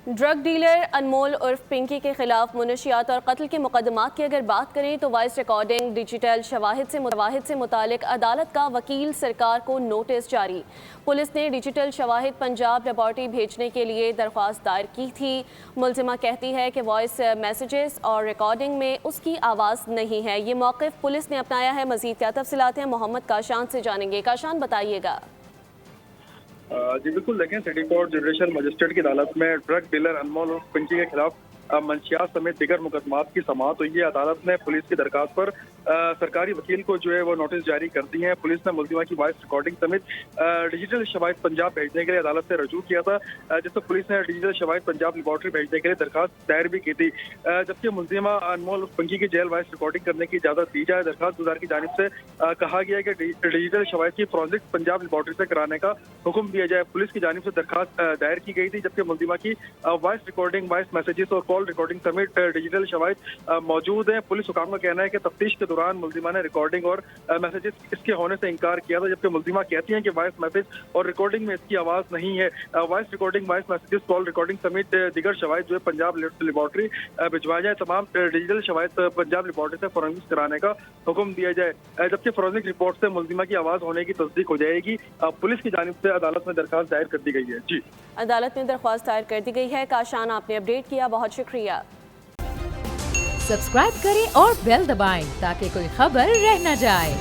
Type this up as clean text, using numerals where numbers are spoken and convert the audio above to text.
Drug dealer अनमोल उर्फ पिंकी के खिलाफ मुनशियात और कत्ल के मुकदमात की अगर बात करें तो वॉइस रिकॉर्डिंग, डिजिटल शवाहिद से मुतालिक अदालत का वकील सरकार को नोटिस जारी। पुलिस ने डिजिटल शवाहिद पंजाब लेबॉर्ट्री भेजने के लिए दरख्वास्त दायर की थी। मुलजिमा कहती है कि वॉइस मैसेजेस और रिकॉर्डिंग में उसकी आवाज़ नहीं है। ये मौक़िफ़ पुलिस ने अपनाया है। मज़ीद क्या तफसीलात हैं, मोहम्मद काशान से जानेंगे। काशान, बताइएगा। जी बिल्कुल, देखें, सिटी कोर्ट जुडिशल मजिस्ट्रेट की अदालत में ड्रग डीलर अनमोल उर्फ पिंकी के खिलाफ मंशियात समेत दीगर मुकदमात की समाअत हुई है। अदालत ने पुलिस की दरखास्त पर सरकारी वकील को जो है वो नोटिस जारी कर दी है। पुलिस ने मुलजिमा की वॉइस रिकॉर्डिंग समेत डिजिटल शवाहिद पंजाब भेजने के लिए अदालत से रजू किया था, जिसमें पुलिस ने डिजिटल शवाहिद पंजाब लेबॉर्ट्री भेजने के लिए दरखास्त दायर भी की थी। जबकि मुलजिमा अनमोल उर्फ पिंकी की जेल वॉइस रिकॉर्डिंग करने की इजाजत दी जाए। दरखास्त गुजार की जानिब से कहा गया है कि डिजिटल शवाहिद की फॉरेंसिक पंजाब लेबॉर्ट्री से कराने का हुक्म दिया जाए। पुलिस की जानिब से दरखास्त दायर की गई थी, जबकि मुलजिमा की वॉइस रिकॉर्डिंग, वॉइस मैसेजेस और कॉल रिकॉर्डिंग समेत डिजिटल शवाहिद मौजूद हैं। पुलिस हुकाम का कहना है कि तफ्तीश के दौरान मुलजिमा ने रिकॉर्डिंग और मैसेजेस इसके होने से इनकार किया था, जबकि मुलजिमा कहती हैं कि वॉइस मैसेज और रिकॉर्डिंग में इसकी आवाज़ नहीं है। Voice recording, voice messages, call recording समेत दीगर शवाहिद जो है पंजाब लेबॉर्ट्री भिजवाए जाए। तमाम डिजिटल शवाहिद पंजाब लेबॉर्ट्री से फॉरेंसिक कराने का हुक्म दिया जाए, जबकि फॉरेंसिक रिपोर्ट से मुलजिमा की आवाज़ होने की तस्दीक हो जाएगी। पुलिस की जानिब से अदालत में दरखास्त दायर कर दी गई है। जी, अदालत में दरख्वास्त दायर कर दी गई है। काशान, आपने अपडेट किया, बहुत शुक्रिया। सब्सक्राइब करें और बेल दबाएं ताकि कोई खबर रह न जाए।